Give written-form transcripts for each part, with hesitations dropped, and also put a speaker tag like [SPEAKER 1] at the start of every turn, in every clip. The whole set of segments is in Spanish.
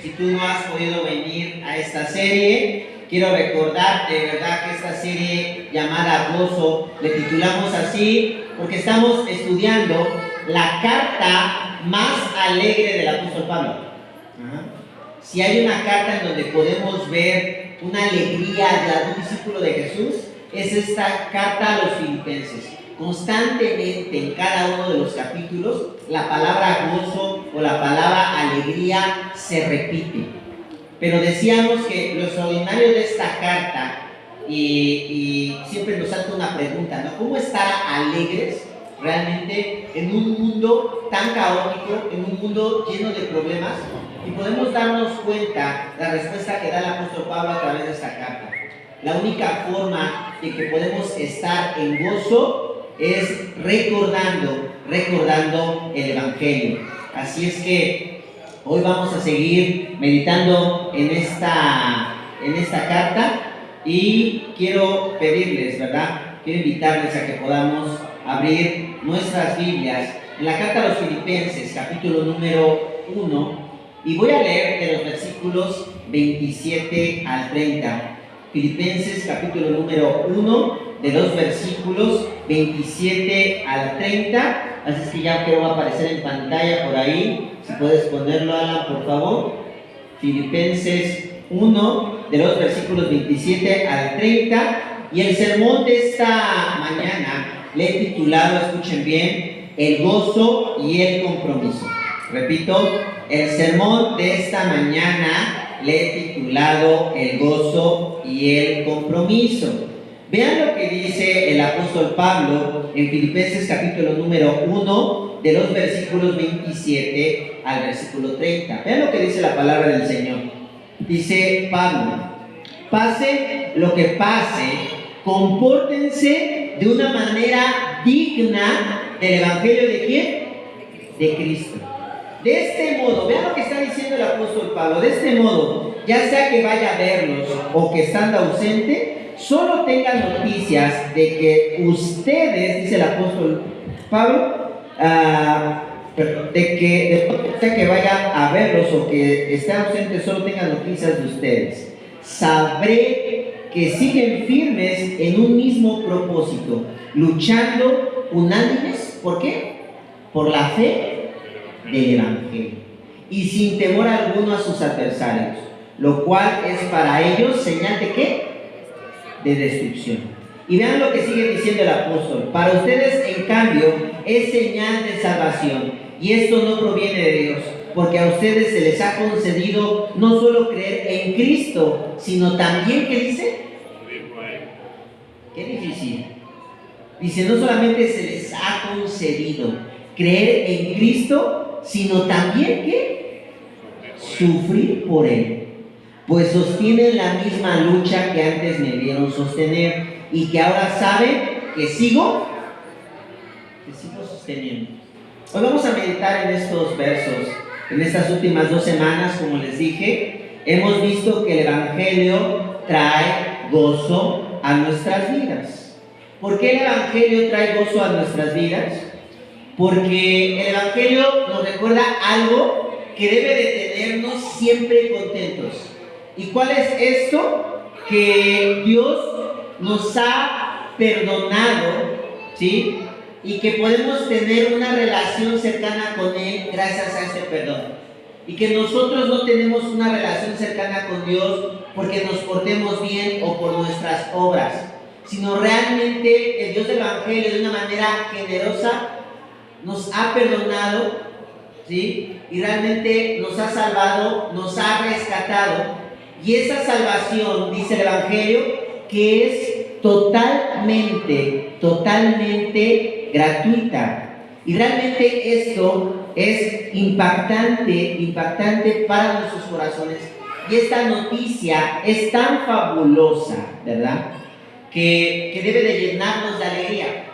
[SPEAKER 1] Si tú no has podido venir a esta serie, quiero recordarte, de verdad, que esta serie llamada Gozo, le titulamos así porque estamos estudiando la carta más alegre del apóstol Pablo. Si hay una carta en donde podemos ver una alegría de un discípulo de Jesús, es esta carta a los filipenses. Constantemente en cada uno de los capítulos la palabra gozo o la palabra alegría se repite. Pero decíamos que lo extraordinario de esta carta, y siempre nos salta una pregunta, ¿no? ¿Cómo estar alegres realmente en un mundo tan caótico, en un mundo lleno de problemas? Y podemos darnos cuenta la respuesta que da el apóstol Pablo a través de esta carta. La única forma de que podemos estar en gozo es recordando el Evangelio. Así es que hoy vamos a seguir meditando en esta carta y quiero pedirles, ¿verdad? Quiero invitarles a que podamos abrir nuestras Biblias en la carta a los Filipenses, capítulo número 1, y voy a leer de los versículos 27 al 30. Filipenses, capítulo número 1, de los versículos 27 al 30. Así es que ya que va a aparecer en pantalla por ahí, si puedes ponerlo, Alan, por favor. Filipenses 1, de los versículos 27 al 30. Y el sermón de esta mañana le he titulado, escuchen bien, el gozo y el compromiso. Repito, el sermón de esta mañana le he titulado el gozo y el compromiso. Vean lo que dice el apóstol Pablo en Filipenses capítulo número 1, de los versículos 27 al versículo 30. Vean lo que dice la palabra del Señor. Dice Pablo: pase lo que pase, compórtense de una manera digna del evangelio ¿de quién? De Cristo. De este modo, vean lo que está diciendo el apóstol Pablo. De este modo, ya sea que vaya a verlos o que estando ausente, solo tengan noticias de que ustedes, dice el apóstol Pablo, de que vaya a verlos o que esté ausente, solo tengan noticias de ustedes. Sabré que siguen firmes en un mismo propósito, luchando unánimes. ¿Por qué? Por la fe del Evangelio, y sin temor alguno a sus adversarios, lo cual es para ellos señal de ¿qué? De destrucción. Y vean lo que sigue diciendo el apóstol: para ustedes, en cambio, es señal de salvación, y esto no proviene de Dios, porque a ustedes se les ha concedido no solo creer en Cristo, sino también, ¿qué dice? Qué difícil. Dice, no solamente se les ha concedido creer en Cristo, sino también ¿qué? Sufrir por Él. Pues sostienen la misma lucha que antes me vieron sostener y que ahora saben que sigo sosteniendo. Hoy vamos a meditar en estos versos. En estas últimas 2 semanas, como les dije, hemos visto que el Evangelio trae gozo a nuestras vidas. ¿Por qué el Evangelio trae gozo a nuestras vidas? Porque el Evangelio nos recuerda algo que debe de tenernos siempre contentos. ¿Y cuál es esto? Que Dios nos ha perdonado, ¿sí? Y que podemos tener una relación cercana con Él gracias a este perdón. Y que nosotros no tenemos una relación cercana con Dios porque nos portemos bien o por nuestras obras, sino realmente el Dios del Evangelio, de una manera generosa, nos ha perdonado, ¿sí? Y realmente nos ha salvado, nos ha rescatado. Y esa salvación, dice el Evangelio, que es totalmente gratuita. Y realmente esto es impactante para nuestros corazones. Y esta noticia es tan fabulosa, ¿verdad? Que debe de llenarnos de alegría.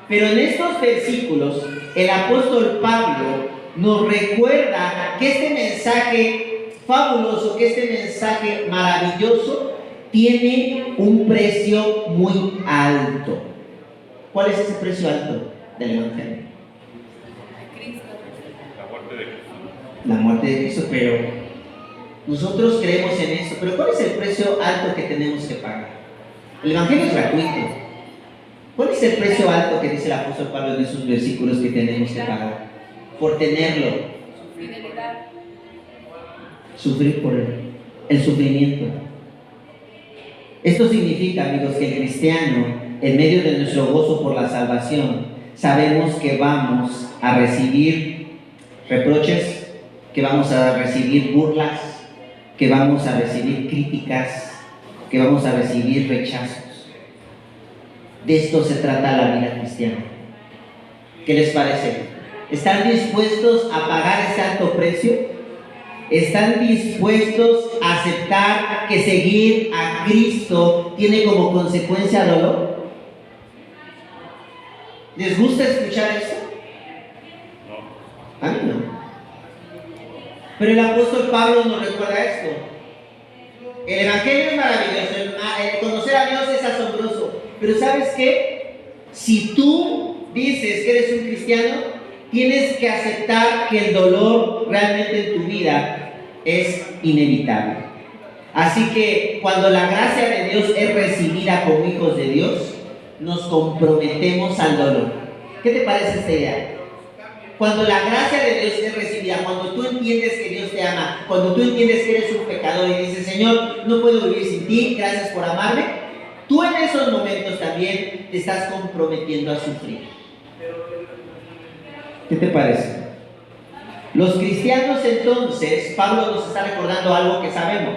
[SPEAKER 1] Pero en estos versículos, el apóstol Pablo nos recuerda que este mensaje fabuloso, que este mensaje maravilloso, tiene un precio muy alto. ¿Cuál es ese precio alto del Evangelio?
[SPEAKER 2] Cristo.
[SPEAKER 1] La muerte de Cristo, pero Nosotros creemos en eso, pero ¿cuál es el precio alto que tenemos que pagar? El Evangelio es gratuito. ¿Cuál es el precio alto que dice el apóstol Pablo en esos versículos que tenemos que pagar? Por tenerlo. Sufrir por el sufrimiento. Esto significa, amigos, que el cristiano, en medio de nuestro gozo por la salvación, sabemos que vamos a recibir reproches, que vamos a recibir burlas, que vamos a recibir críticas, que vamos a recibir rechazos. De esto se trata la vida cristiana. ¿Qué les parece? ¿Están dispuestos a pagar ese alto precio? ¿Están dispuestos a aceptar que seguir a Cristo tiene como consecuencia dolor? ¿Les gusta escuchar eso? A mí no. Pero el apóstol Pablo nos recuerda esto. El Evangelio es maravilloso, el conocer a Dios es asombroso. Pero ¿sabes qué? Si tú dices que eres un cristiano, tienes que aceptar que el dolor realmente en tu vida es inevitable. Así que cuando la gracia de Dios es recibida como hijos de Dios, nos comprometemos al dolor. ¿Qué te parece esta idea? Cuando la gracia de Dios es recibida, cuando tú entiendes que Dios te ama, cuando tú entiendes que eres un pecador y dices, Señor, no puedo vivir sin ti, gracias por amarme, tú en esos momentos también te estás comprometiendo a sufrir. ¿Qué te parece? Los cristianos entonces, Pablo nos está recordando algo que sabemos.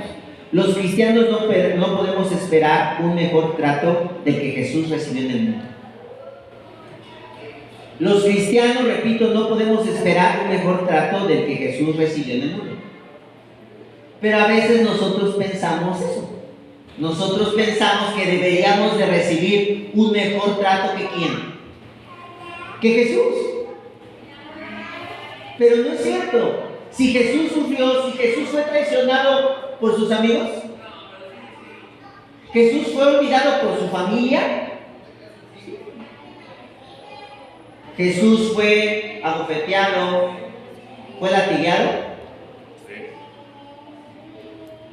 [SPEAKER 1] Los cristianos no podemos esperar un mejor trato del que Jesús recibió en el mundo. Los cristianos, repito, no podemos esperar un mejor trato del que Jesús recibió en el mundo. Pero a veces nosotros pensamos eso. Nosotros pensamos que deberíamos de recibir un mejor trato que ¿quién? Que Jesús. Pero no es cierto. Si Jesús sufrió, si Jesús fue traicionado por sus amigos, Jesús fue olvidado por su familia, Jesús fue abofeteado, fue latigado.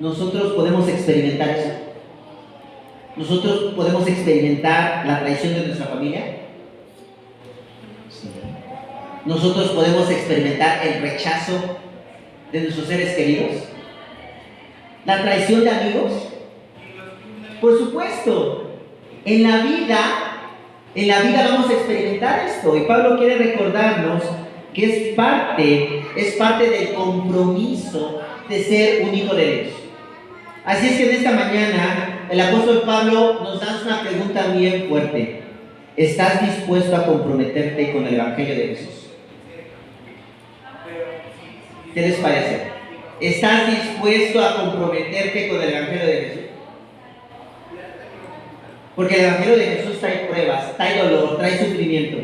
[SPEAKER 1] Nosotros podemos experimentar eso. Nosotros podemos experimentar la traición de nuestra familia. Sí. Nosotros podemos experimentar el rechazo de nuestros seres queridos. La traición de amigos. Por supuesto, en la vida vamos a experimentar esto. Y Pablo quiere recordarnos que es parte del compromiso de ser un hijo de Dios. Así es que en esta mañana el apóstol Pablo nos hace una pregunta bien fuerte. ¿Estás dispuesto a comprometerte con el Evangelio de Jesús? ¿Qué les parece? ¿Estás dispuesto a comprometerte con el Evangelio de Jesús? Porque el Evangelio de Jesús trae pruebas, trae dolor, trae sufrimiento.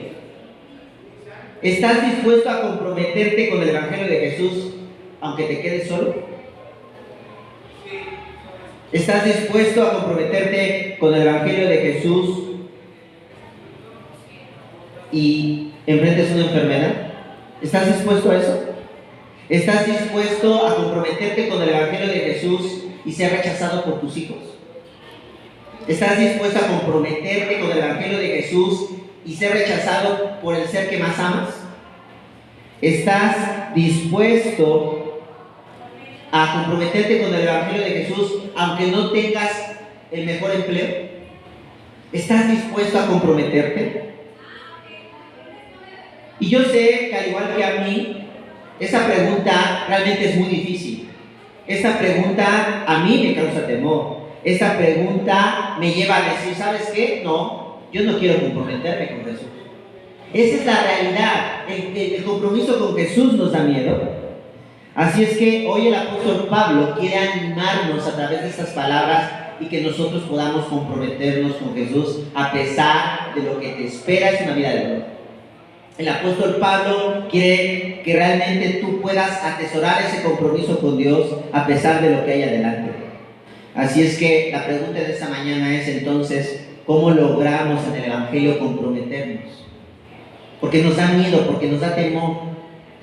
[SPEAKER 1] ¿Estás dispuesto a comprometerte con el Evangelio de Jesús aunque te quedes solo? ¿Estás dispuesto a comprometerte con el Evangelio de Jesús y enfrentes una enfermedad? ¿Estás dispuesto a eso? ¿Estás dispuesto a comprometerte con el Evangelio de Jesús y ser rechazado por tus hijos? ¿Estás dispuesto a comprometerte con el Evangelio de Jesús y ser rechazado por el ser que más amas? ¿Estás dispuesto a comprometerte con el Evangelio de Jesús aunque no tengas el mejor empleo? ¿Estás dispuesto a comprometerte? Y yo sé que al igual que a mí, esa pregunta realmente es muy difícil. Esa pregunta a mí me causa temor. Esa pregunta me lleva a decir, ¿sabes qué? No, yo no quiero comprometerme con Jesús. Esa es la realidad. El compromiso con Jesús nos da miedo. Así es que hoy el apóstol Pablo quiere animarnos a través de estas palabras y que nosotros podamos comprometernos con Jesús a pesar de lo que te espera es una vida de dolor. El apóstol Pablo quiere que realmente tú puedas atesorar ese compromiso con Dios a pesar de lo que hay adelante. Así es que la pregunta de esta mañana es entonces, ¿cómo logramos en el Evangelio comprometernos? Porque nos da miedo, porque nos da temor.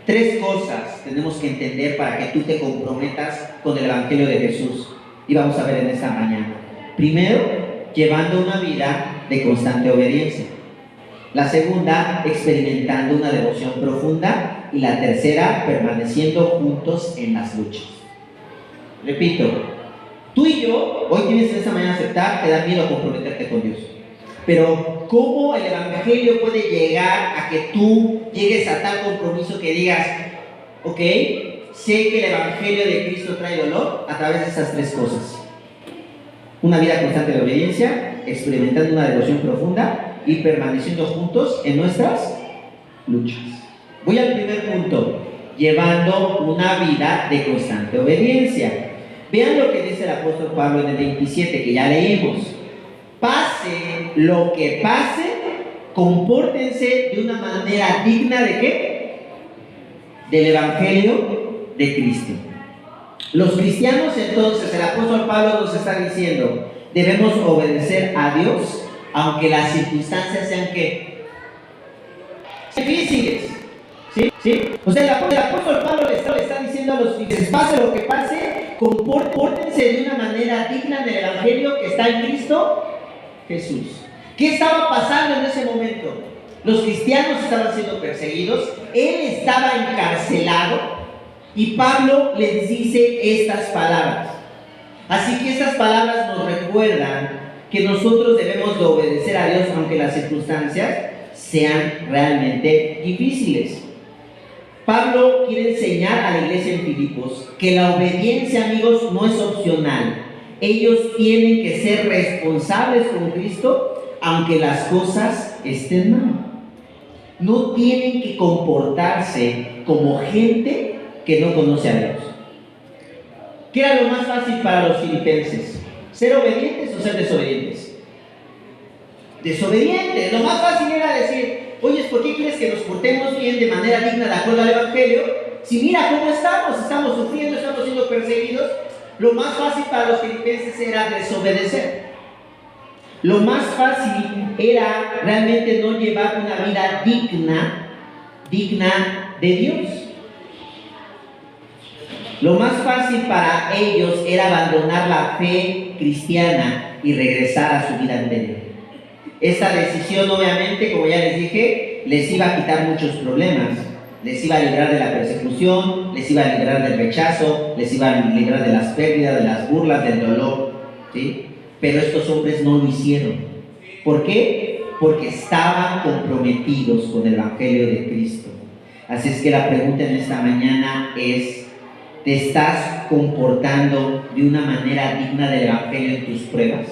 [SPEAKER 1] Tres cosas tenemos que entender para que tú te comprometas con el Evangelio de Jesús. Y vamos a ver en esta mañana. Primero, llevando una vida de constante obediencia. La segunda, experimentando una devoción profunda. Y la tercera, permaneciendo juntos en las luchas. Repito, tú y yo, hoy tienes en esta mañana aceptar, te da miedo a comprometerte con Dios. Pero ¿cómo el Evangelio puede llegar a que tú llegues a tal compromiso que digas, ok, sé que el Evangelio de Cristo trae dolor? A través de esas tres cosas. Una vida constante de obediencia, experimentando una devoción profunda y permaneciendo juntos en nuestras luchas. Voy al primer punto, llevando una vida de constante obediencia. Vean lo que dice el apóstol Pablo en el 27, que ya leímos. Pase lo que pase, compórtense de una manera digna ¿de qué? Del Evangelio de Cristo. Los cristianos, entonces, el apóstol Pablo nos está diciendo, debemos obedecer a Dios, aunque las circunstancias sean ¿qué? Difíciles. ¿Sí? O sea, el apóstol Pablo le está diciendo a los cristianos, pase lo que pase, compórtense de una manera digna del Evangelio que está en Cristo Jesús. ¿Qué estaba pasando en ese momento? Los cristianos estaban siendo perseguidos, él estaba encarcelado y Pablo les dice estas palabras. Así que estas palabras nos recuerdan que nosotros debemos de obedecer a Dios aunque las circunstancias sean realmente difíciles. Pablo quiere enseñar a la iglesia en Filipos que la obediencia, amigos, no es opcional. Ellos tienen que ser responsables con Cristo aunque las cosas estén mal. No tienen que comportarse como gente que no conoce a Dios. ¿Qué era lo más fácil para los filipenses? ¿Ser obedientes o ser desobedientes? Desobedientes. Lo más fácil era decir, oye, ¿por qué quieres que nos portemos bien de manera digna de acuerdo al Evangelio? Si mira cómo estamos sufriendo, estamos siendo perseguidos. Lo más fácil para los filipenses era desobedecer. Lo más fácil era realmente no llevar una vida digna de Dios. Lo más fácil para ellos era abandonar la fe cristiana y regresar a su vida anterior. Esta decisión, obviamente, como ya les dije, les iba a quitar muchos problemas. Les iba a librar de la persecución, les iba a librar del rechazo, les iba a librar de las pérdidas, de las burlas, del dolor, ¿sí? Pero estos hombres no lo hicieron. ¿Por qué? Porque estaban comprometidos con el Evangelio de Cristo. Así es que la pregunta en esta mañana es, ¿te estás comportando de una manera digna del Evangelio en tus pruebas?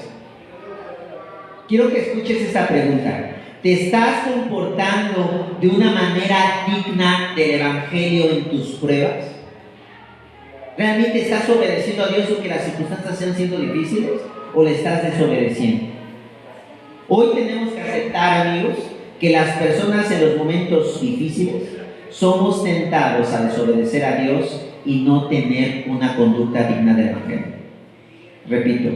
[SPEAKER 1] Quiero que escuches esta pregunta. ¿Te estás comportando de una manera digna del Evangelio en tus pruebas? ¿Realmente estás obedeciendo a Dios aunque las circunstancias sean siendo difíciles? ¿O le estás desobedeciendo? Hoy tenemos que aceptar, amigos, que las personas en los momentos difíciles somos tentados a desobedecer a Dios y no tener una conducta digna del Evangelio. Repito,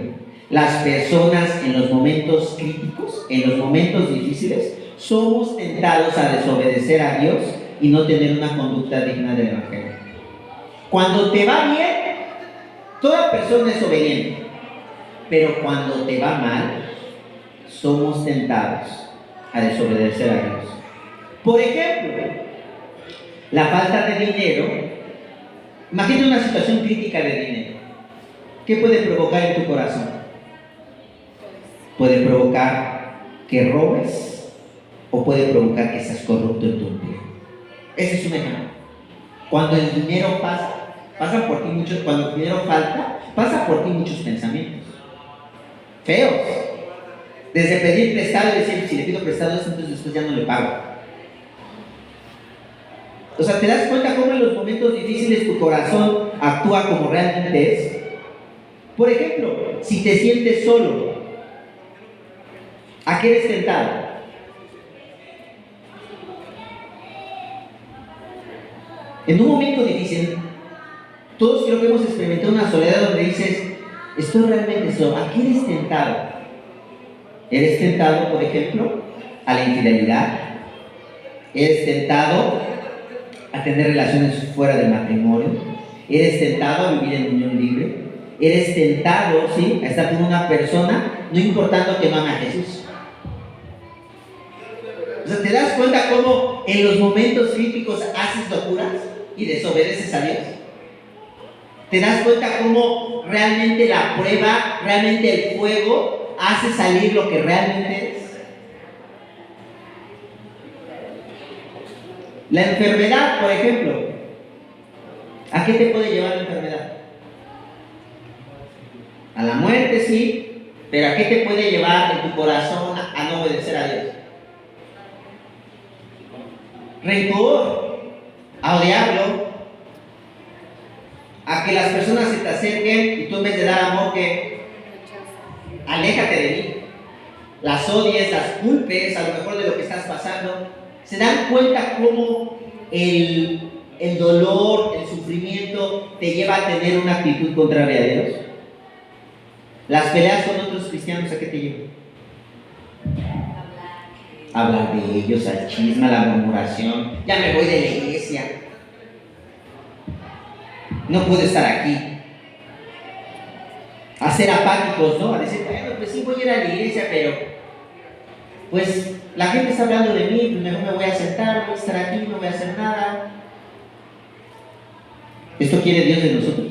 [SPEAKER 1] las personas en los momentos críticos, en los momentos difíciles, somos tentados a desobedecer a Dios y no tener una conducta digna del Evangelio. Cuando te va bien, toda persona es obediente, pero cuando te va mal, somos tentados a desobedecer a Dios. Por ejemplo, la falta de dinero. Imagina una situación crítica de dinero. ¿Qué puede provocar en tu corazón? Puede provocar que robes o puede provocar que seas corrupto en tu empleo. Ese es un ejemplo. Cuando el dinero pasa por ti muchos, cuando el dinero falta, pasa por ti muchos pensamientos feos. Desde pedir prestado y decir, si le pido prestado esto, entonces después ya no le pago. O sea, ¿te das cuenta cómo en los momentos difíciles tu corazón actúa como realmente es? Por ejemplo, si te sientes solo, ¿a qué eres tentado? En un momento difícil, todos creo que hemos experimentado una soledad donde dices, estoy realmente solo. ¿A qué eres tentado? ¿Eres tentado, por ejemplo, a la infidelidad? ¿Eres tentado a tener relaciones fuera del matrimonio, eres tentado a vivir en unión libre, eres tentado, ¿sí?, a estar con una persona, no importando que no ame a Jesús. O sea, ¿te das cuenta cómo en los momentos críticos haces locuras y desobedeces a Dios? ¿Te das cuenta cómo realmente la prueba, realmente el fuego hace salir lo que realmente es? La enfermedad, por ejemplo, ¿a qué te puede llevar la enfermedad? A la muerte, sí, pero ¿a qué te puede llevar en tu corazón a no obedecer a Dios? Rencor, a odiarlo, a que las personas se te acerquen y tú en vez de dar amor, que aléjate de mí, las odies, las culpes a lo mejor de lo que estás pasando. ¿Se dan cuenta cómo el dolor, el sufrimiento te lleva a tener una actitud contraria a Dios? Las peleas con otros cristianos, ¿a qué te llevan? Hablar de ellos, al chisme, a la murmuración. Ya me voy de la iglesia, no puedo estar aquí. A ser apáticos, ¿no? A decir, bueno, pues sí voy a ir a la iglesia, pero pues la gente está hablando de mí, pues mejor me voy a sentar, voy a estar aquí, no voy a hacer nada. Esto quiere Dios de nosotros.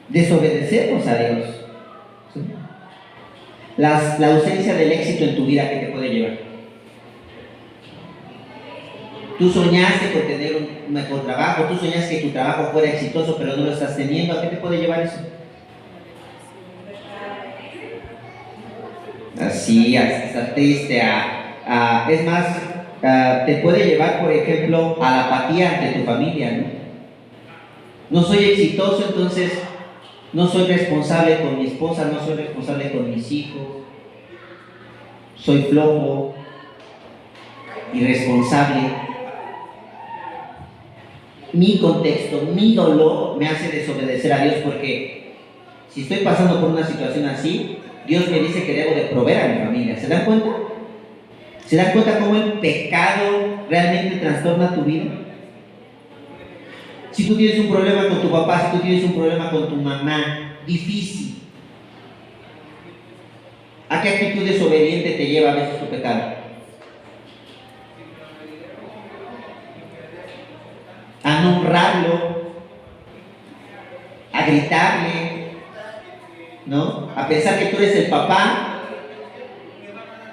[SPEAKER 1] Desobedecemos a Dios. ¿Sí? La ausencia del éxito en tu vida, ¿qué te puede llevar? Tú soñaste con tener un mejor trabajo, tú soñaste que tu trabajo fuera exitoso, pero no lo estás teniendo. ¿A qué te puede llevar eso? Así, a estar triste, es más, te puede llevar, por ejemplo, a la apatía ante tu familia, ¿no? No soy exitoso, entonces no soy responsable con mi esposa, no soy responsable con mis hijos, soy flojo, irresponsable. Mi contexto, mi dolor me hace desobedecer a Dios, porque si estoy pasando por una situación así, Dios me dice que debo de proveer a mi familia. ¿Se dan cuenta? ¿Se dan cuenta cómo el pecado realmente trastorna tu vida? Si tú tienes un problema con tu papá, si tú tienes un problema con tu mamá, difícil, ¿a qué actitud desobediente te lleva a veces tu pecado? A no honrarlo, a gritarle, ¿no? A pensar que tú eres el papá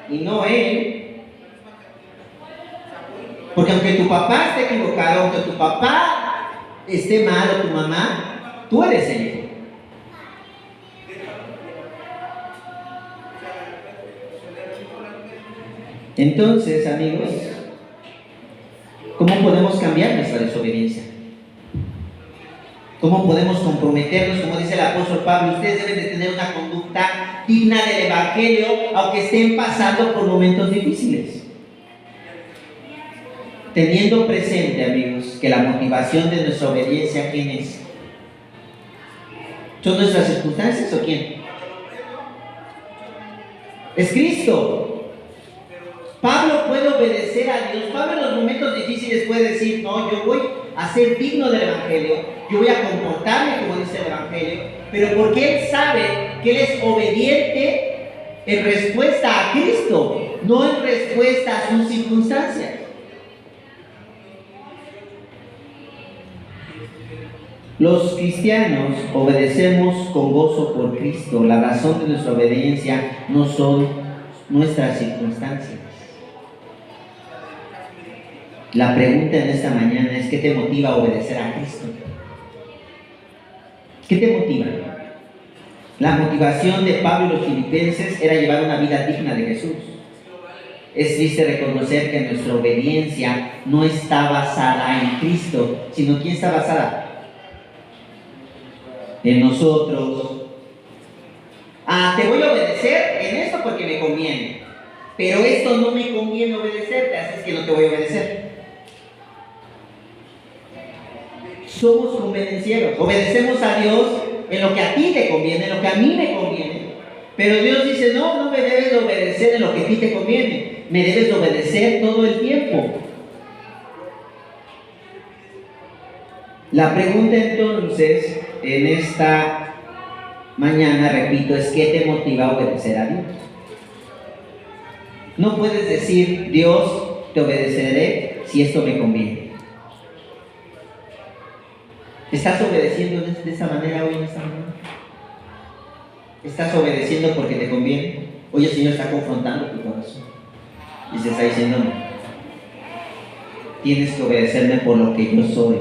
[SPEAKER 1] y no él. Porque aunque tu papá esté equivocado, aunque tu papá esté mal o tu mamá, tú eres el hijo. Entonces, amigos, ¿cómo podemos cambiar nuestra desobediencia? ¿Cómo podemos comprometernos? Como dice el apóstol Pablo, ustedes deben de tener una conducta digna del Evangelio, aunque estén pasando por momentos difíciles. Teniendo presente, amigos, que la motivación de nuestra obediencia, ¿quién es? ¿Son nuestras circunstancias o quién? Es Cristo. Pablo puede obedecer a Dios. Pablo en los momentos difíciles puede decir, no, yo voy a ser digno del Evangelio, yo voy a comportarme como dice el Evangelio, pero porque él sabe que él es obediente en respuesta a Cristo, no en respuesta a sus circunstancias. Los cristianos obedecemos con gozo por Cristo. La razón de nuestra obediencia no son nuestras circunstancias. La pregunta en esta mañana es: ¿qué te motiva a obedecer a Cristo? ¿Qué te motiva? La motivación de Pablo y los filipenses era llevar una vida digna de Jesús. Es triste reconocer que nuestra obediencia no está basada en Cristo, sino ¿quién está basada? En nosotros. Te voy a obedecer en esto porque me conviene, pero esto no me conviene obedecerte, así es que no te voy a obedecer. Somos convenencieros, obedecemos a Dios en lo que a ti te conviene, en lo que a mí me conviene, pero Dios dice, no me debes de obedecer en lo que a ti te conviene, me debes de obedecer todo el tiempo. La pregunta entonces, en esta mañana, repito, es ¿qué te motiva a obedecer a Dios? No puedes decir, Dios, te obedeceré si esto me conviene. ¿Estás obedeciendo de esta manera hoy en esta mañana? ¿Estás obedeciendo porque te conviene? Hoy el Señor está confrontando tu corazón y se está diciendo, no, tienes que obedecerme por lo que yo soy,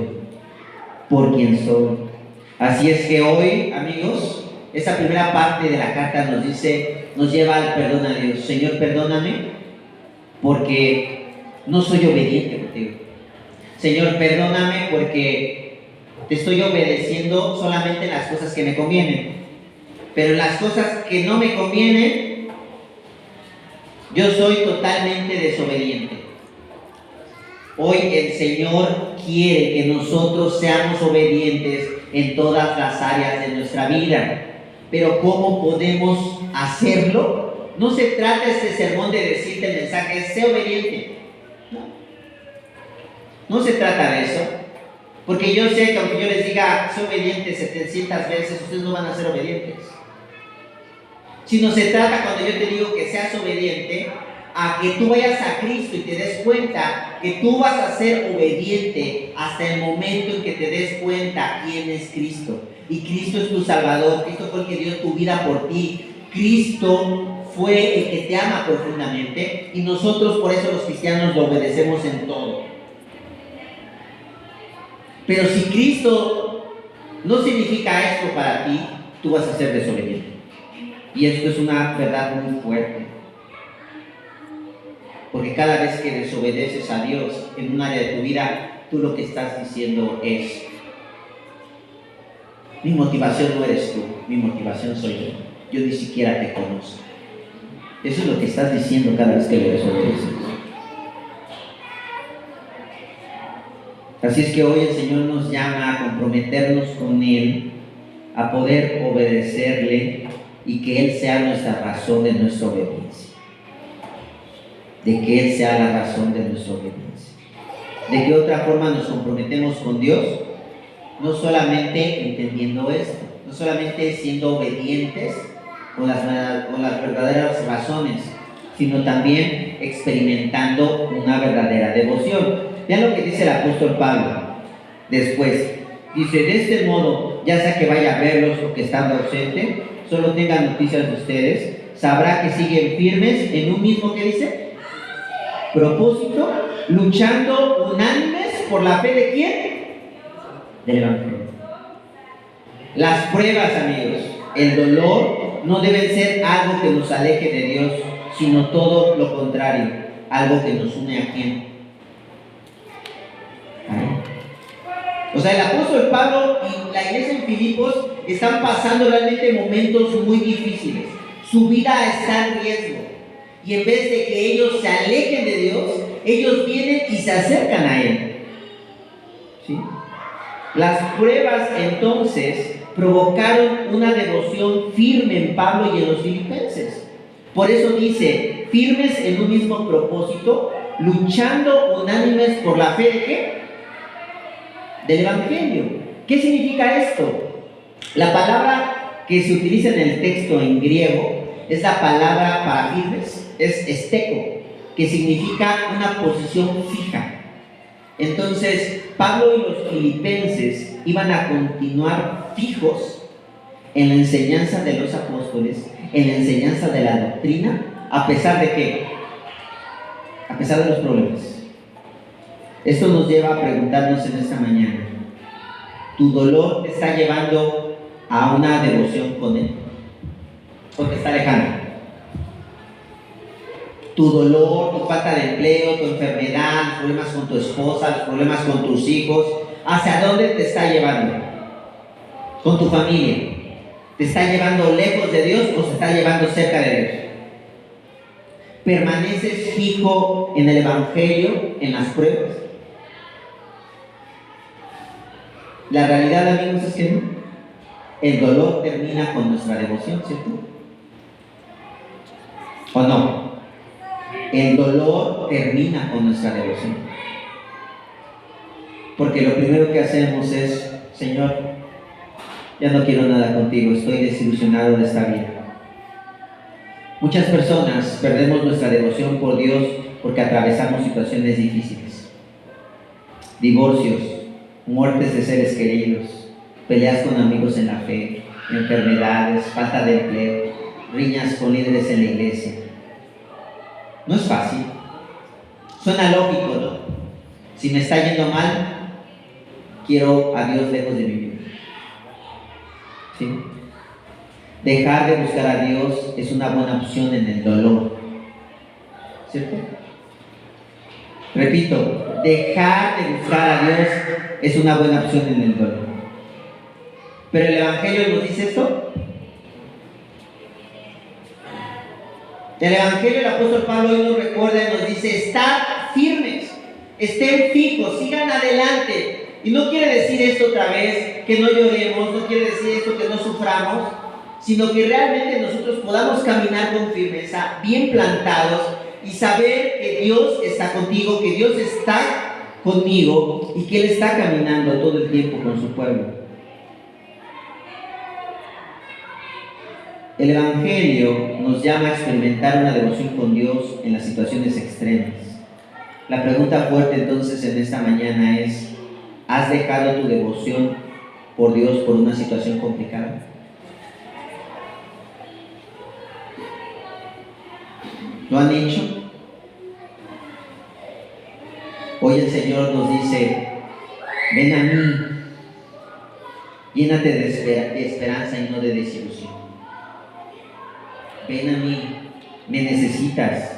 [SPEAKER 1] por quien soy. Así es que hoy, amigos, esa primera parte de la carta nos dice, nos lleva al perdón a Dios. Señor, perdóname porque no soy obediente contigo. Señor, perdóname porque te estoy obedeciendo solamente en las cosas que me convienen. Pero en las cosas que no me convienen, yo soy totalmente desobediente. Hoy el Señor quiere que nosotros seamos obedientes en todas las áreas de nuestra vida. Pero ¿cómo podemos hacerlo? No se trata este sermón de decirte el mensaje, sé obediente. No se trata de eso. Porque yo sé que aunque yo les diga, sé obediente 700 veces, ustedes no van a ser obedientes. Sino se trata cuando yo te digo que seas obediente, a que tú vayas a Cristo y te des cuenta que tú vas a ser obediente hasta el momento en que te des cuenta quién es Cristo. Y Cristo es tu Salvador, Cristo fue el que dio tu vida por ti, Cristo fue el que te ama profundamente y nosotros por eso los cristianos lo obedecemos en todo. Pero si Cristo no significa esto para ti, tú vas a ser desobediente. Y esto es una verdad muy fuerte. Porque cada vez que desobedeces a Dios en un área de tu vida, tú lo que estás diciendo es, mi motivación no eres tú, mi motivación soy yo ni siquiera te conozco. Eso es lo que estás diciendo cada vez que lo desobedeces. Así es que hoy el Señor nos llama a comprometernos con Él, a poder obedecerle y que Él sea nuestra razón de nuestra obediencia. De que Él sea la razón de nuestra obediencia. ¿De qué otra forma nos comprometemos con Dios? No solamente entendiendo esto, no solamente siendo obedientes con las verdaderas razones, sino también experimentando una verdadera devoción. Vean lo que dice el apóstol Pablo después. Dice, de este modo, ya sea que vaya a verlos o que estando ausente, solo tengan noticias de ustedes, sabrá que siguen firmes en un mismo, ¿qué dice? Propósito, luchando unánimes por la fe de ¿quién? Del Evangelio. Las pruebas, amigos, el dolor no deben ser algo que nos aleje de Dios, sino todo lo contrario, algo que nos une a quién. O sea, el apóstol Pablo y la iglesia en Filipos están pasando realmente momentos muy difíciles. Su vida está en riesgo. Y en vez de que ellos se alejen de Dios, ellos vienen y se acercan a Él. ¿Sí? Las pruebas entonces provocaron una devoción firme en Pablo y en los filipenses. Por eso dice, firmes en un mismo propósito, luchando unánimes por la fe de ¿qué? Del Evangelio. ¿Qué significa esto? La palabra que se utiliza en el texto en griego es la palabra para firmes, es esteko, que significa una posición fija. Entonces, Pablo y los filipenses iban a continuar fijos en la enseñanza de los apóstoles, en la enseñanza de la doctrina, a pesar de ¿qué? A pesar de los problemas. Esto nos lleva a preguntarnos en esta mañana, ¿tu dolor te está llevando a una devoción con Él? ¿O te está alejando? Tu dolor, tu falta de empleo, tu enfermedad, los problemas con tu esposa, los problemas con tus hijos, ¿hacia dónde te está llevando? Con tu familia. ¿Te está llevando lejos de Dios o se está llevando cerca de Dios? ¿Permaneces fijo en el Evangelio, en las pruebas? La realidad, amigos, es que no. El dolor termina con nuestra devoción, ¿cierto? ¿O no? El dolor termina con nuestra devoción. Porque lo primero que hacemos es, Señor, ya no quiero nada contigo, estoy desilusionado de esta vida. Muchas personas perdemos nuestra devoción por Dios porque atravesamos situaciones difíciles. Divorcios, muertes de seres queridos, peleas con amigos en la fe, enfermedades, falta de empleo, riñas con líderes en la iglesia. No es fácil. Suena lógico, ¿no? Si me está yendo mal, quiero a Dios lejos de mi vida. ¿Sí? Dejar de buscar a Dios es una buena opción en el dolor. ¿Cierto? Repito, dejar de buscar a Dios es una buena opción en el dolor. Pero el Evangelio nos dice esto. El Evangelio del apóstol Pablo hoy nos recuerda y nos dice: estad firmes, estén fijos, sigan adelante. Y no quiere decir esto otra vez que no lloremos, no quiere decir esto que no suframos, sino que realmente nosotros podamos caminar con firmeza, bien plantados, y saber que Dios está contigo, que Dios está conmigo y que Él está caminando todo el tiempo con su pueblo. El Evangelio nos llama a experimentar una devoción con Dios en las situaciones extremas. La pregunta fuerte entonces en esta mañana es: ¿has dejado tu devoción por Dios por una situación complicada? ¿Lo han hecho? Hoy el Señor nos dice: ven a mí, llénate de esperanza y no de desilusión. Ven a mí, me necesitas.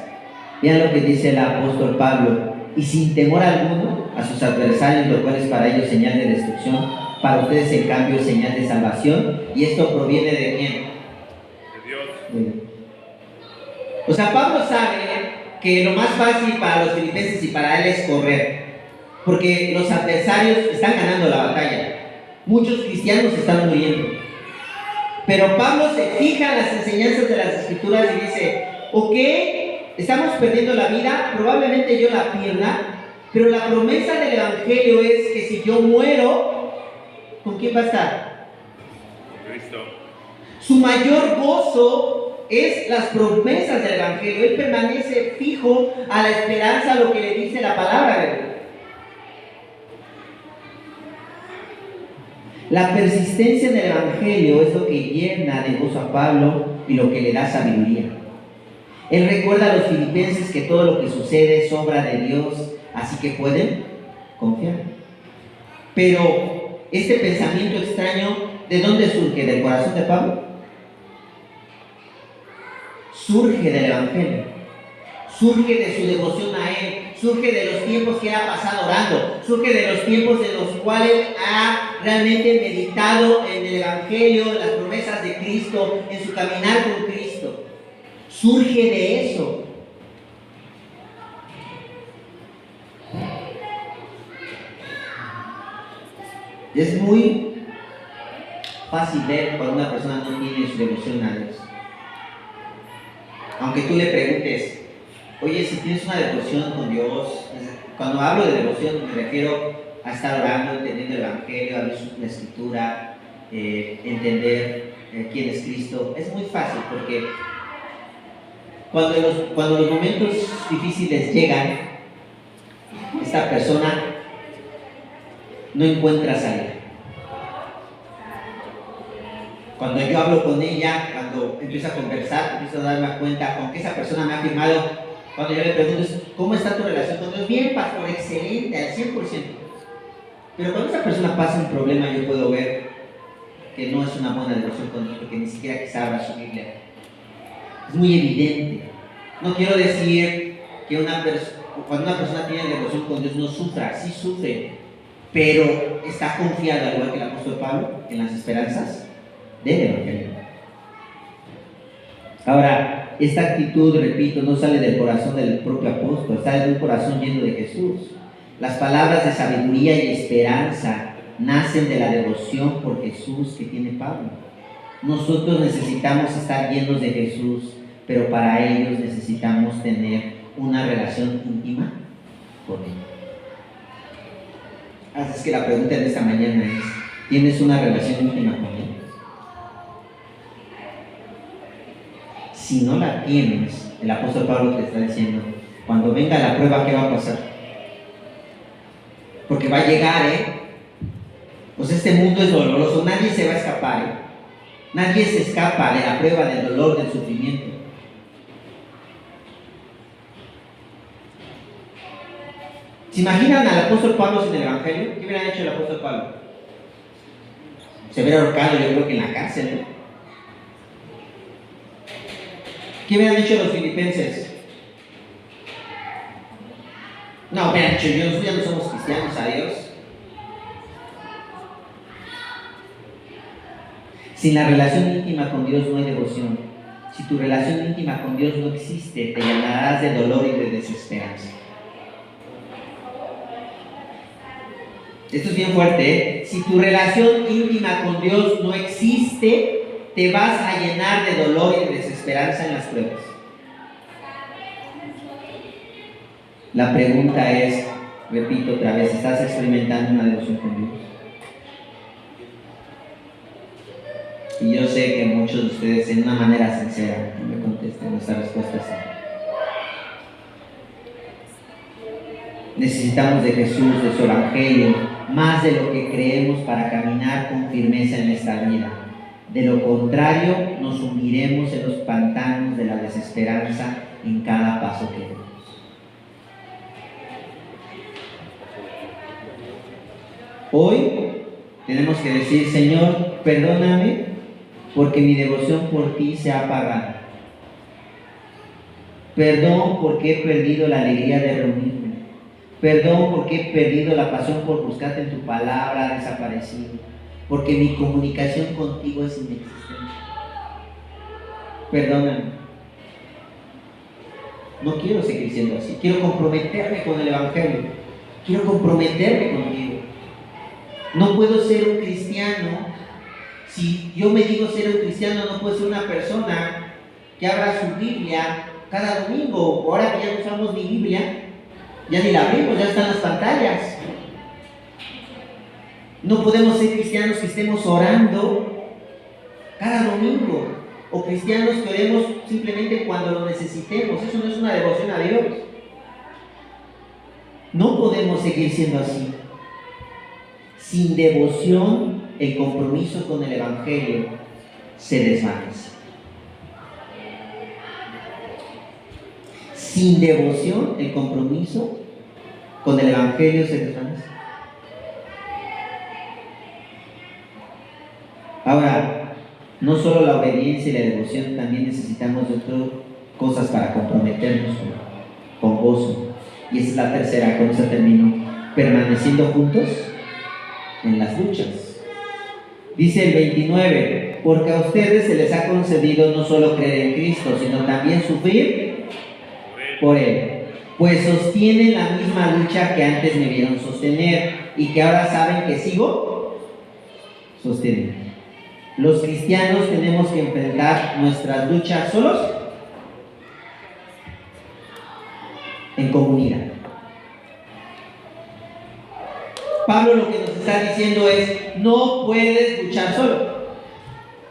[SPEAKER 1] Vean lo que dice el apóstol Pablo: y sin temor alguno a sus adversarios, lo cual es para ellos señal de destrucción, para ustedes en cambio señal de salvación. Y esto proviene ¿de quién? De Dios. O sea, Pablo sabe que lo más fácil para los filipenses y para él es correr, porque los adversarios están ganando la batalla. Muchos cristianos están muriendo. Pero Pablo se fija en las enseñanzas de las Escrituras y dice: ok, estamos perdiendo la vida, probablemente yo la pierda, pero la promesa del Evangelio es que si yo muero, ¿con quién va a estar? Con Cristo. Su mayor gozo es las promesas del Evangelio. Él permanece fijo a la esperanza, a lo que le dice la palabra de Dios. La persistencia en el Evangelio es lo que llena de gozo a Pablo y lo que le da sabiduría. Él recuerda a los filipenses que todo lo que sucede es obra de Dios, así que pueden confiar. Pero este pensamiento extraño, ¿de dónde surge? ¿Del corazón de Pablo? Surge del Evangelio, surge de su devoción a Él, surge de los tiempos que ha pasado orando, surge de los tiempos en los cuales ha realmente meditado en el Evangelio, en las promesas de Cristo, en su caminar con Cristo. Surge de eso. Es muy fácil ver cuando una persona no tiene su devoción a Dios. Aunque tú le preguntes: oye, si tienes una devoción con Dios, cuando hablo de devoción me refiero a estar orando, entendiendo el Evangelio, a ver la Escritura, entender quién es Cristo. Es muy fácil porque cuando los momentos difíciles llegan, esta persona no encuentra salida. Cuando yo hablo con ella, cuando empiezo a conversar, empiezo a darme cuenta con que esa persona me ha afirmado. Cuando yo le pregunto: ¿cómo está tu relación con Dios? Bien, pastor, excelente, al 100%. Pero cuando esa persona pasa un problema, yo puedo ver que no es una buena devoción con Dios, porque ni siquiera quizá abra su Biblia. Es muy evidente. No quiero decir que cuando una persona tiene devoción con Dios no sufra, sí sufre, pero está confiado, al igual que el apóstol Pablo, en las esperanzas del Evangelio. Ahora, esta actitud, repito, no sale del corazón del propio apóstol, sale de un corazón lleno de Jesús. Las palabras de sabiduría y esperanza nacen de la devoción por Jesús que tiene Pablo. Nosotros necesitamos estar llenos de Jesús, pero para ellos necesitamos tener una relación íntima con Él. Así es que la pregunta de esta mañana es, ¿tienes una relación íntima con Él? Si no la tienes, el apóstol Pablo te está diciendo, cuando venga la prueba, ¿qué va a pasar? Porque va a llegar, Pues este mundo es doloroso, nadie se va a escapar, Nadie se escapa de la prueba, del dolor, del sufrimiento. ¿Se imaginan al apóstol Pablo sin el Evangelio? ¿Qué hubiera hecho el apóstol Pablo? Se hubiera ahorcado, yo creo que en la cárcel, ¿no? ¿Qué hubieran hecho los filipenses? No, hubieran dicho, nosotros ya no somos cristianos, adiós. Sin la relación íntima con Dios no hay devoción. Si tu relación íntima con Dios no existe, te llenarás de dolor y de desesperanza. Esto es bien fuerte, Si tu relación íntima con Dios no existe, te vas a llenar de dolor y de desesperanza en las pruebas. La pregunta es, repito otra vez, ¿estás experimentando una devoción con Dios? Y yo sé que muchos de ustedes, en una manera sincera, me contesten, nuestra respuesta es sí. Necesitamos de Jesús, de su Evangelio, más de lo que creemos para caminar con firmeza en esta vida. De lo contrario, nos hundiremos en los pantanos de la desesperanza en cada paso que demos. Hoy tenemos que decir, Señor, perdóname porque mi devoción por ti se ha apagado. Perdón porque he perdido la alegría de reunirme. Perdón porque he perdido la pasión por buscarte en tu palabra, ha desaparecido. Porque mi comunicación contigo es inexistente. Perdóname. No quiero seguir siendo así. Quiero comprometerme con el Evangelio. Quiero comprometerme contigo. No puedo ser un cristiano. Si yo me digo ser un cristiano, no puedo ser una persona que abra su Biblia cada domingo. Ahora que ya no usamos ni Biblia, ya ni la abrimos, ya están las pantallas. No podemos ser cristianos que estemos orando cada domingo, o cristianos que oremos simplemente cuando lo necesitemos. Eso no es una devoción a Dios. No podemos seguir siendo así. Sin devoción, el compromiso con el Evangelio se desvanece. Sin devoción, el compromiso con el Evangelio se desvanece. Ahora, no solo la obediencia y la devoción, también necesitamos de otras cosas para comprometernos con gozo. Y esa es la tercera, con eso termino. Permaneciendo juntos en las luchas. Dice el 29, porque a ustedes se les ha concedido no solo creer en Cristo, sino también sufrir por Él, pues sostienen la misma lucha que antes me vieron sostener y que ahora saben que sigo sosteniendo. Los cristianos tenemos que enfrentar nuestras luchas solos, en comunidad. Pablo lo que nos está diciendo es, no puedes luchar solo,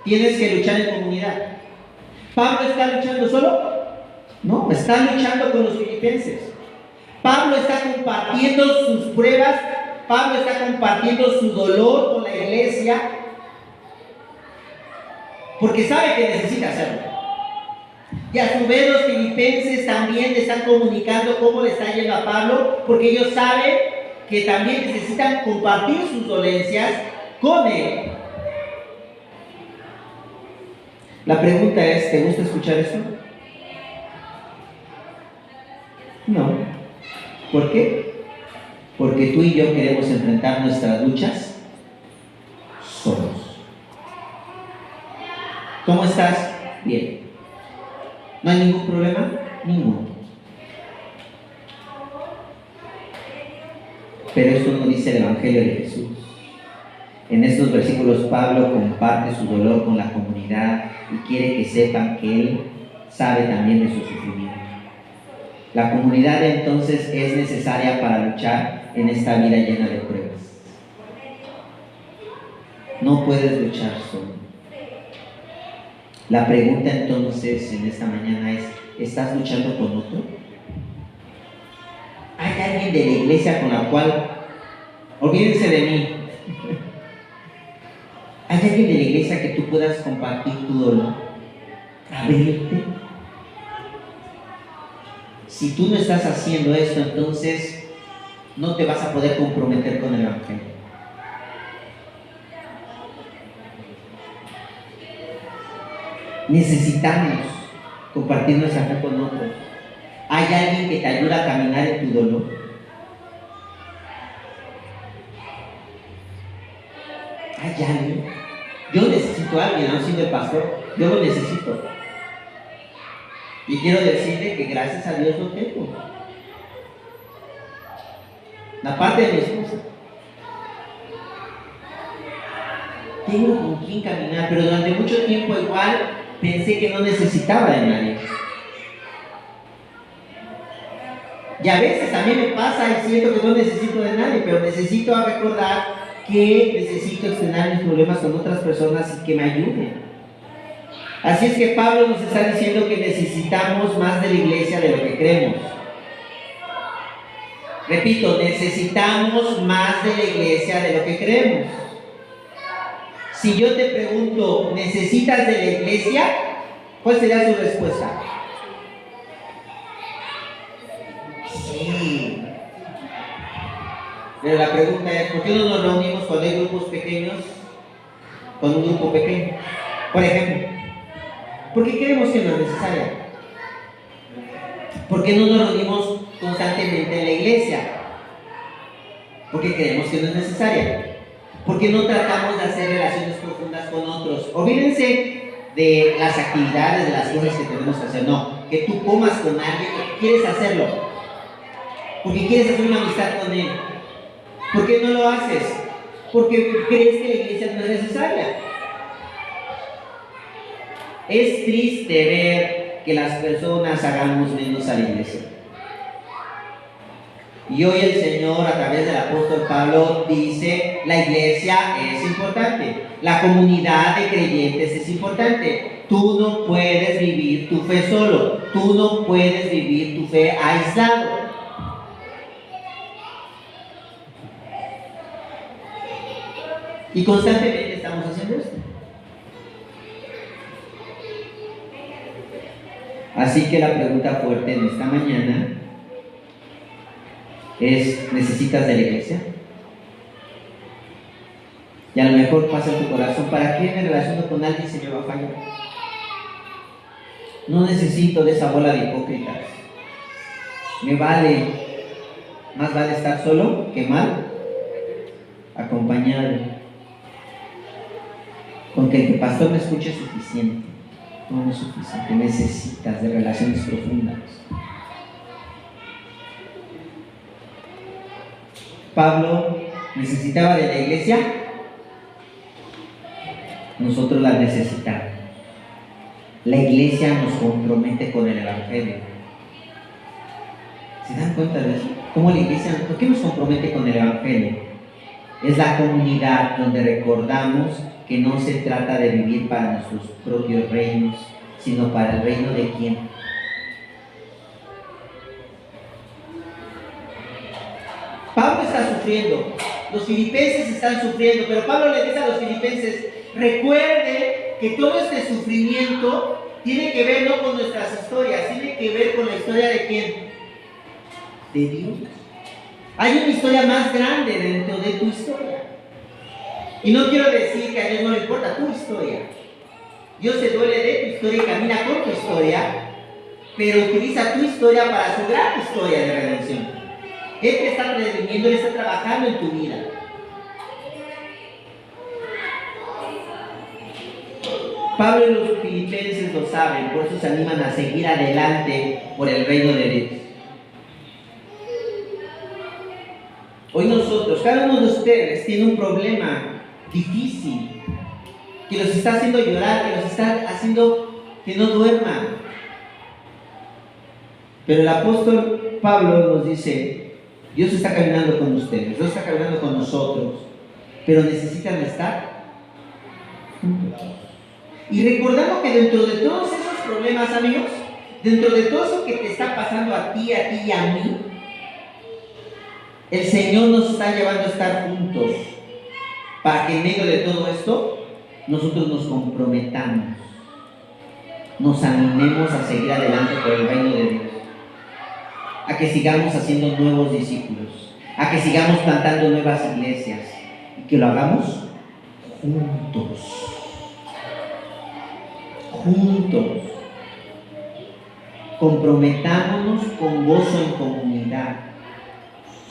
[SPEAKER 1] tienes que luchar en comunidad. ¿Pablo está luchando solo? No, está luchando con los filipenses. Pablo está compartiendo sus pruebas, Pablo está compartiendo su dolor con la iglesia, porque sabe que necesita hacerlo. Y a su vez los filipenses también le están comunicando cómo le está yendo a Pablo, porque ellos saben que también necesitan compartir sus dolencias con él. La pregunta es, ¿te gusta escuchar esto? No. ¿Por qué? Porque tú y yo queremos enfrentar nuestras luchas solos. ¿Cómo estás? Bien. ¿No hay ningún problema? Ninguno. Pero esto no dice el Evangelio de Jesús. En estos versículos Pablo comparte su dolor con la comunidad y quiere que sepan que él sabe también de su sufrimiento. La comunidad entonces es necesaria para luchar en esta vida llena de pruebas. No puedes luchar solo. La pregunta entonces en esta mañana es, ¿estás luchando con otro? ¿Hay alguien de la iglesia con la cual, olvídense de mí, ¿hay alguien de la iglesia que tú puedas compartir tu dolor? Abrirte. Si tú no estás haciendo esto, entonces no te vas a poder comprometer con el Evangelio. Necesitamos compartir nuestra fe con otros. ¿Hay alguien que te ayuda a caminar en tu dolor? ¿Hay alguien? Yo necesito a alguien, no siendo el pastor, yo lo necesito. Y quiero decirle que gracias a Dios lo tengo. La parte de mi esposa. Tengo con quién caminar, pero durante mucho tiempo igual pensé que no necesitaba de nadie. Y a veces a mí me pasa y siento que no necesito de nadie, pero necesito recordar que necesito externar mis problemas con otras personas y que me ayuden. Así es que Pablo nos está diciendo que necesitamos más de la iglesia de lo que creemos. Repito, necesitamos más de la iglesia de lo que creemos. Si yo te pregunto, ¿necesitas de la iglesia? ¿Cuál sería su respuesta? Sí. Pero la pregunta es, ¿por qué no nos reunimos cuando hay grupos pequeños con un grupo pequeño? Por ejemplo, ¿por qué creemos que no es necesaria? ¿Por qué no nos reunimos constantemente en la iglesia? Porque creemos que no es necesaria. ¿Por qué no tratamos de hacer relaciones profundas con otros? Olvídense de las actividades, de las cosas que tenemos que hacer. No, que tú comas con alguien porque quieres hacerlo. Porque quieres hacer una amistad con él. ¿Por qué no lo haces? Porque crees que la iglesia no es necesaria. Es triste ver que las personas hagamos menos a la iglesia. Y hoy el Señor, a través del apóstol Pablo, dice, la iglesia es importante, la comunidad de creyentes es importante. Tú no puedes vivir tu fe solo, tú no puedes vivir tu fe aislado. Y constantemente estamos haciendo esto. Así que la pregunta fuerte en esta mañana es, ¿necesitas de la iglesia? Y a lo mejor pasa en tu corazón, ¿para qué me relaciono con alguien si me va a fallar? No necesito de esa bola de hipócritas. Más vale estar solo que mal acompañado. Con que el pastor me escuche es suficiente. No es suficiente, necesitas de relaciones profundas. Pablo necesitaba de la iglesia, nosotros la necesitamos. La iglesia nos compromete con el Evangelio. ¿Se dan cuenta de eso? ¿Cómo la iglesia, por qué nos compromete con el Evangelio? Es la comunidad donde recordamos que no se trata de vivir para nuestros propios reinos, sino para el reino de ¿quién? Pablo está sufriendo, los filipenses están sufriendo, pero Pablo le dice a los filipenses, recuerden que todo este sufrimiento tiene que ver no con nuestras historias, tiene que ver con la historia de ¿quién? De Dios. Hay una historia más grande dentro de tu historia. Y no quiero decir que a Dios no le importa tu historia. Dios se duele de tu historia y camina con tu historia, pero utiliza tu historia para su gran historia de redención. Él te está redimiendo, Él está trabajando en tu vida. Pablo y los filipenses lo saben, por eso se animan a seguir adelante por el reino de Dios. Hoy nosotros, cada uno de ustedes tiene un problema difícil que los está haciendo llorar, que los está haciendo que no duerman. Pero el apóstol Pablo nos dice, Dios está caminando con ustedes, Dios está caminando con nosotros, pero necesitan estar juntos. Y recordando que dentro de todos esos problemas, amigos, dentro de todo eso que te está pasando a ti y a mí, el Señor nos está llevando a estar juntos para que en medio de todo esto nosotros nos comprometamos, nos animemos a seguir adelante por el reino de Dios, a que sigamos haciendo nuevos discípulos, a que sigamos plantando nuevas iglesias y que lo hagamos juntos. Juntos. Comprometámonos con gozo en comunidad.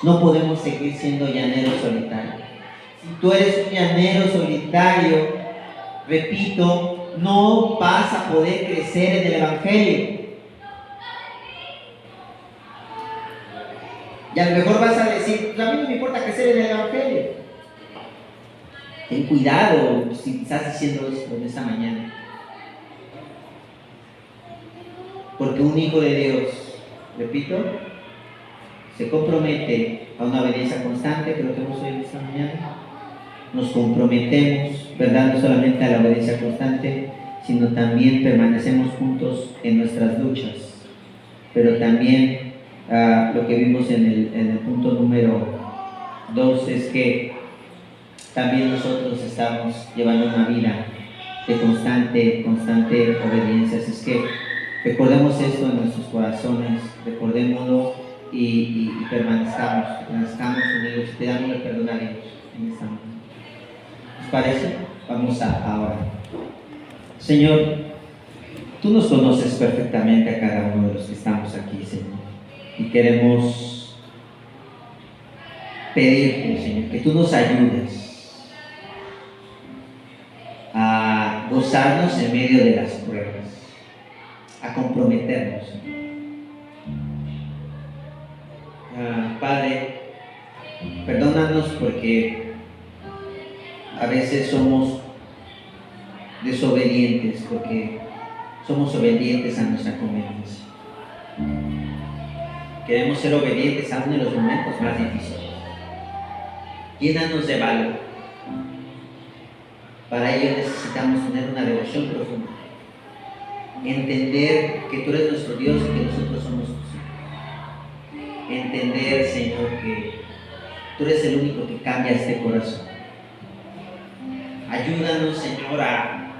[SPEAKER 1] No podemos seguir siendo llaneros solitarios. Si tú eres un llanero solitario, repito, no vas a poder crecer en el Evangelio. Y a lo mejor vas a decir, pues a mí no me importa crecer en el Evangelio. Ten cuidado si estás diciendo esto en esta mañana. Porque un hijo de Dios, repito, se compromete a una obediencia constante, que lo que hemos oído esta mañana. Nos comprometemos, ¿verdad? No solamente a la obediencia constante, sino también permanecemos juntos en nuestras luchas. Pero también lo que vimos en el punto número 2 es que también nosotros estamos llevando una vida de constante obediencia. Así es que recordemos esto en nuestros corazones, recordémoslo y permanezcamos unidos, pidámosle perdón a Dios en esta mañana. ¿Os parece? Vamos a orar. Señor, tú nos conoces perfectamente a cada uno de los que estamos aquí, Señor, y queremos pedirte, Señor, que tú nos ayudes a gozarnos en medio de las pruebas, a comprometernos. Padre, perdónanos porque a veces somos desobedientes, porque somos obedientes a nuestra conveniencia. Queremos ser obedientes aún en los momentos más difíciles. Llénanos de valor. Para ello necesitamos tener una devoción profunda, entender que tú eres nuestro Dios y que nosotros somos tus hijos. Entender, Señor, que tú eres el único que cambia este corazón. Ayúdanos, Señor, a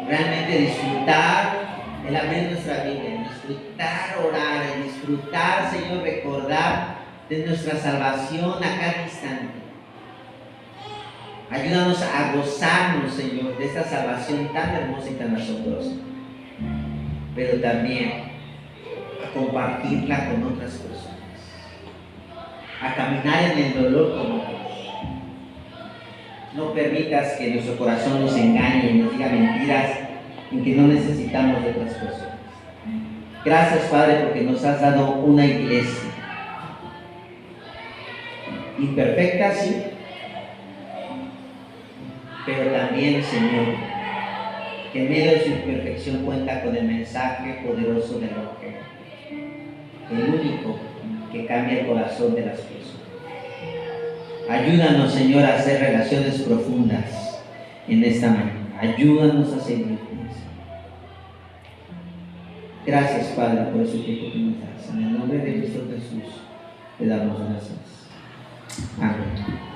[SPEAKER 1] realmente disfrutar el abrir nuestra Biblia, disfrutar orar, disfrutar, Señor, recordar de nuestra salvación a cada instante. Ayúdanos a gozarnos, Señor, de esta salvación tan hermosa y tan asombrosa, pero también a compartirla con otras personas, a caminar en el dolor con otros. No permitas que nuestro corazón nos engañe y nos diga mentiras en que no necesitamos de otras personas. Gracias, Padre, porque nos has dado una iglesia imperfecta, sí, pero también, Señor, que en medio de su imperfección cuenta con el mensaje poderoso del Evangelio, el único que cambia el corazón de las personas. Ayúdanos, Señor, a hacer relaciones profundas en esta mañana. Ayúdanos a seguir. Gracias, Padre, por ese tiempo que nos das. En el nombre de Cristo Jesús, te damos gracias. Amén.